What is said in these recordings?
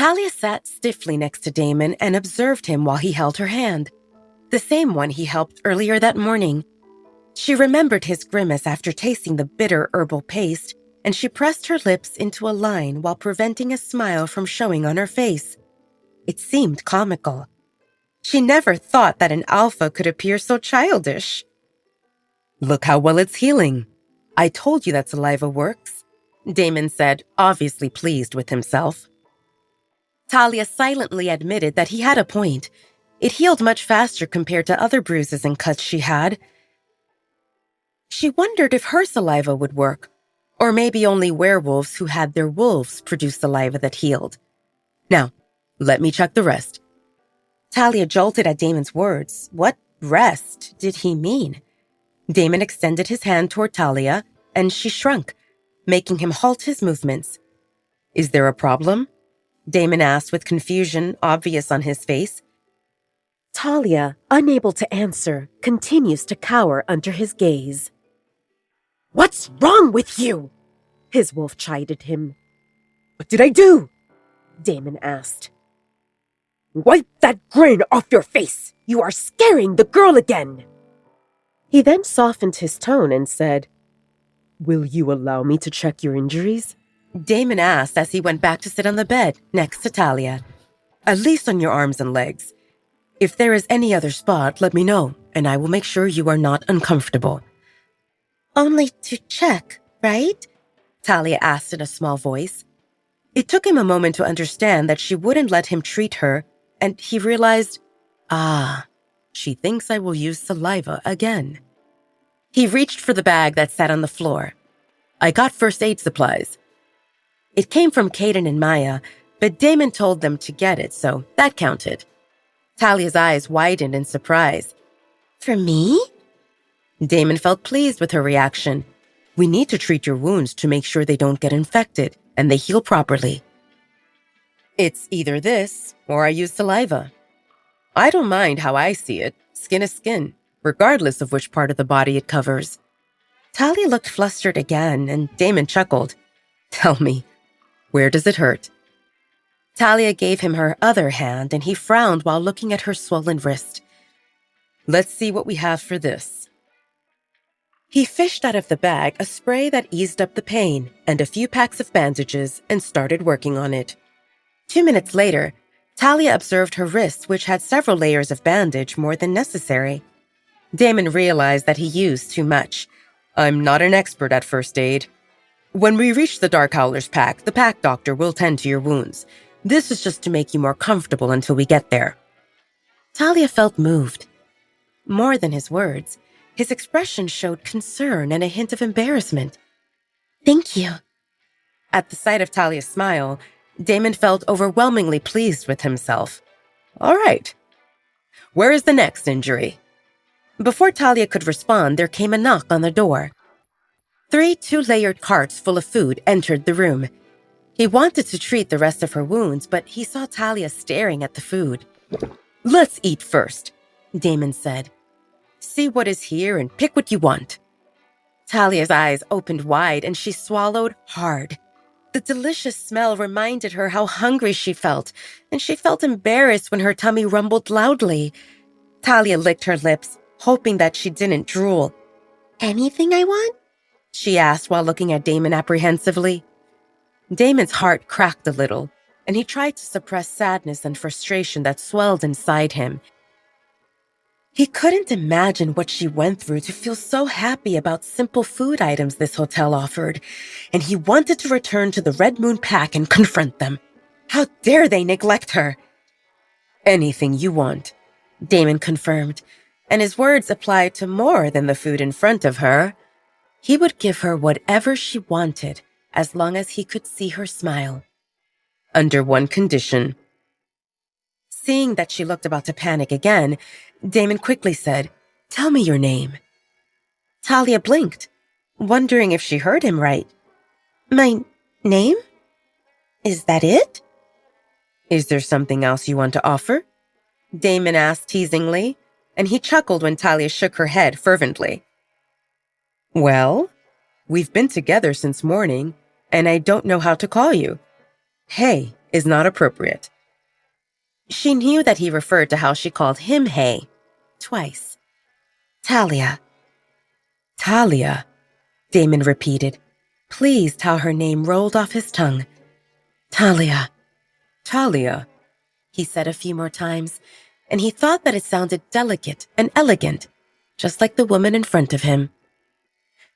Talia sat stiffly next to Damon and observed him while he held her hand, the same one he helped earlier that morning. She remembered his grimace after tasting the bitter herbal paste, and she pressed her lips into a line while preventing a smile from showing on her face. It seemed comical. She never thought that an alpha could appear so childish. "Look how well it's healing. I told you that saliva works," Damon said, obviously pleased with himself. Talia silently admitted that he had a point. It healed much faster compared to other bruises and cuts she had. She wondered if her saliva would work, or maybe only werewolves who had their wolves produce saliva that healed. "Now, let me check the rest." Talia jolted at Damon's words. What rest did he mean? Damon extended his hand toward Talia, and she shrunk, making him halt his movements. "Is there a problem?" Damon asked with confusion obvious on his face. Talia, unable to answer, continues to cower under his gaze. "What's wrong with you?" his wolf chided him. "What did I do?" Damon asked. "Wipe that grin off your face! You are scaring the girl again!" He then softened his tone and said, "Will you allow me to check your injuries?" Damon asked as he went back to sit on the bed next to Talia. "At least on your arms and legs. If there is any other spot, let me know, and I will make sure you are not uncomfortable." "Only to check, right?" Talia asked in a small voice. It took him a moment to understand that she wouldn't let him treat her, and he realized, she thinks I will use saliva again. He reached for the bag that sat on the floor. "I got first aid supplies." It came from Caden and Maya, but Damon told them to get it, so that counted. Talia's eyes widened in surprise. "For me?" Damon felt pleased with her reaction. "We need to treat your wounds to make sure they don't get infected and they heal properly. It's either this or I use saliva. I don't mind how I see it. Skin is skin, regardless of which part of the body it covers." Talia looked flustered again, and Damon chuckled. "Tell me, where does it hurt?" Talia gave him her other hand, and he frowned while looking at her swollen wrist. "Let's see what we have for this." He fished out of the bag a spray that eased up the pain and a few packs of bandages and started working on it. 2 minutes later, Talia observed her wrist, which had several layers of bandage more than necessary. Damon realized that he used too much. "I'm not an expert at first aid. When we reach the Dark Howler's pack, the pack doctor will tend to your wounds. This is just to make you more comfortable until we get there." Talia felt moved. More than his words, his expression showed concern and a hint of embarrassment. "Thank you." At the sight of Talia's smile, Damon felt overwhelmingly pleased with himself. "All right. Where is the next injury?" Before Talia could respond, there came a knock on the door. 3 two-layered carts full of food entered the room. He wanted to treat the rest of her wounds, but he saw Talia staring at the food. "Let's eat first," Damon said. "See what is here and pick what you want." Talia's eyes opened wide and she swallowed hard. The delicious smell reminded her how hungry she felt, and she felt embarrassed when her tummy rumbled loudly. Talia licked her lips, hoping that she didn't drool. "Anything I want?" she asked while looking at Damon apprehensively. Damon's heart cracked a little, and he tried to suppress sadness and frustration that swelled inside him. He couldn't imagine what she went through to feel so happy about simple food items this hotel offered, and he wanted to return to the Red Moon Pack and confront them. How dare they neglect her? "Anything you want," Damon confirmed, and his words applied to more than the food in front of her. He would give her whatever she wanted, as long as he could see her smile. Under one condition. Seeing that she looked about to panic again, Damon quickly said, "Tell me your name." Talia blinked, wondering if she heard him right. "My name? Is that it?" "Is there something else you want to offer?" Damon asked teasingly, and he chuckled when Talia shook her head fervently. "Well, we've been together since morning, and I don't know how to call you. Hey, is not appropriate." She knew that he referred to how she called him Hay, twice. "Talia." "Talia," Damon repeated, pleased how her name rolled off his tongue. "Talia." "Talia," he said a few more times, and he thought that it sounded delicate and elegant, just like the woman in front of him.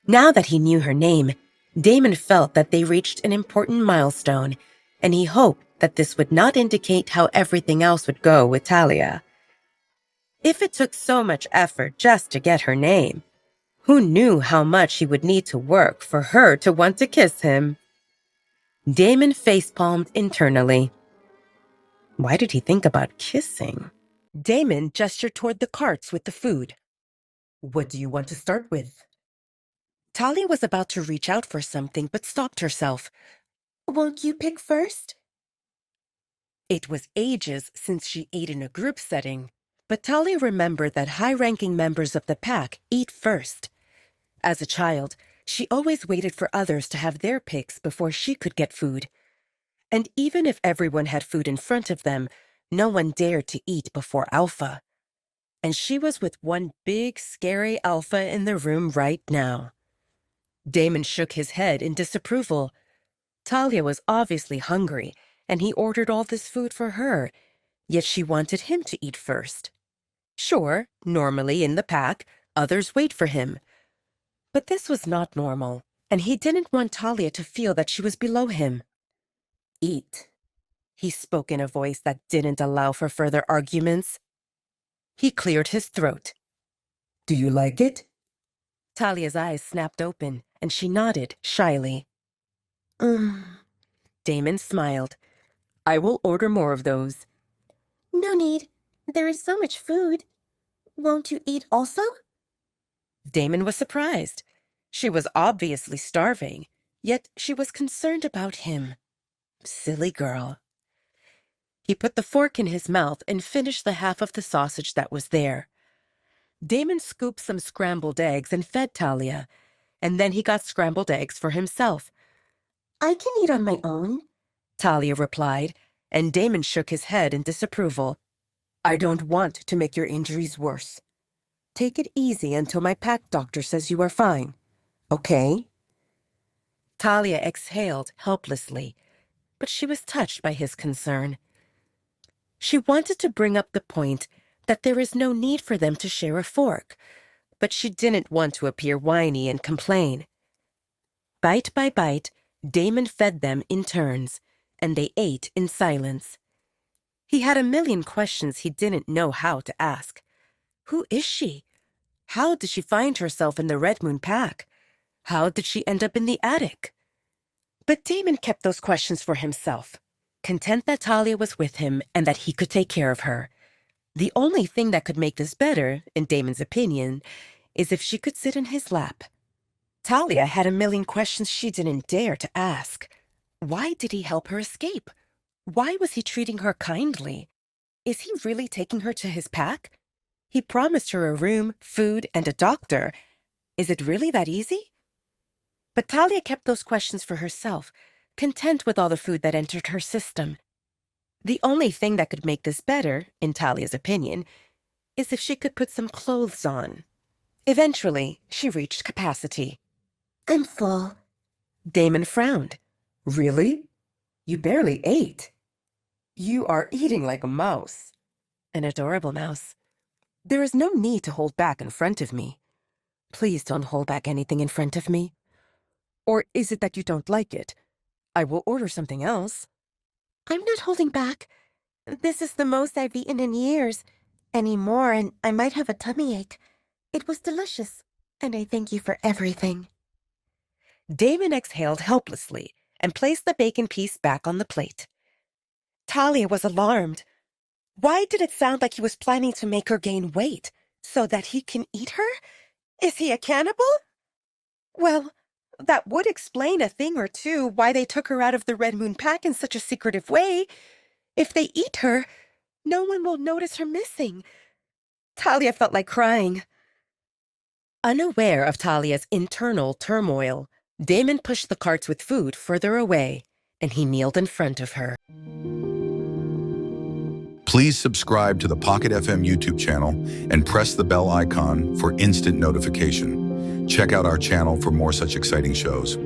Now that he knew her name, Damon felt that they reached an important milestone, and he hoped that this would not indicate how everything else would go with Talia. If it took so much effort just to get her name, who knew how much he would need to work for her to want to kiss him? Damon facepalmed internally. Why did he think about kissing? Damon gestured toward the carts with the food. "What do you want to start with?" Talia was about to reach out for something but stopped herself. "Won't you pick first?" It was ages since she ate in a group setting, but Talia remembered that high-ranking members of the pack eat first. As a child, she always waited for others to have their picks before she could get food. And even if everyone had food in front of them, no one dared to eat before Alpha. And she was with one big, scary Alpha in the room right now. Damon shook his head in disapproval. Talia was obviously hungry, and he ordered all this food for her, yet she wanted him to eat first. Sure, normally in the pack, others wait for him. But this was not normal, and he didn't want Talia to feel that she was below him. "Eat," he spoke in a voice that didn't allow for further arguments. He cleared his throat. "Do you like it?" Talia's eyes snapped open, and she nodded shyly. Damon smiled. "I will order more of those." "No need. There is so much food. Won't you eat also?" Damon was surprised. She was obviously starving, yet she was concerned about him. Silly girl. He put the fork in his mouth and finished the half of the sausage that was there. Damon scooped some scrambled eggs and fed Talia, and then he got scrambled eggs for himself. "I can eat on my own," Talia replied, and Damon shook his head in disapproval. "I don't want to make your injuries worse. Take it easy until my pack doctor says you are fine, okay?" Talia exhaled helplessly, but she was touched by his concern. She wanted to bring up the point that there is no need for them to share a fork, but she didn't want to appear whiny and complain. Bite by bite, Damon fed them in turns, and they ate in silence. He had a million questions he didn't know how to ask. Who is she? How did she find herself in the Red Moon Pack? How did she end up in the attic? But Damon kept those questions for himself, content that Talia was with him and that he could take care of her. The only thing that could make this better, in Damon's opinion, is if she could sit in his lap. Talia had a million questions she didn't dare to ask. Why did he help her escape? Why was he treating her kindly? Is he really taking her to his pack? He promised her a room, food, and a doctor. Is it really that easy? But Talia kept those questions for herself, content with all the food that entered her system. The only thing that could make this better, in Talia's opinion, is if she could put some clothes on. Eventually, she reached capacity. "I'm full." Damon frowned. "Really? You barely ate. You are eating like a mouse." An adorable mouse. "There is no need to hold back in front of me. Please don't hold back anything in front of me. Or is it that you don't like it? I will order something else." "I'm not holding back. This is the most I've eaten in years. Any more and I might have a tummy ache. It was delicious, and I thank you for everything." Damon exhaled helplessly and placed the bacon piece back on the plate. Talia was alarmed. Why did it sound like he was planning to make her gain weight so that he can eat her? Is he a cannibal? Well, that would explain a thing or two why they took her out of the Red Moon Pack in such a secretive way. If they eat her, no one will notice her missing. Talia felt like crying. Unaware of Talia's internal turmoil, Damon pushed the carts with food further away, and he kneeled in front of her. Please subscribe to the Pocket FM YouTube channel and press the bell icon for instant notification. Check out our channel for more such exciting shows.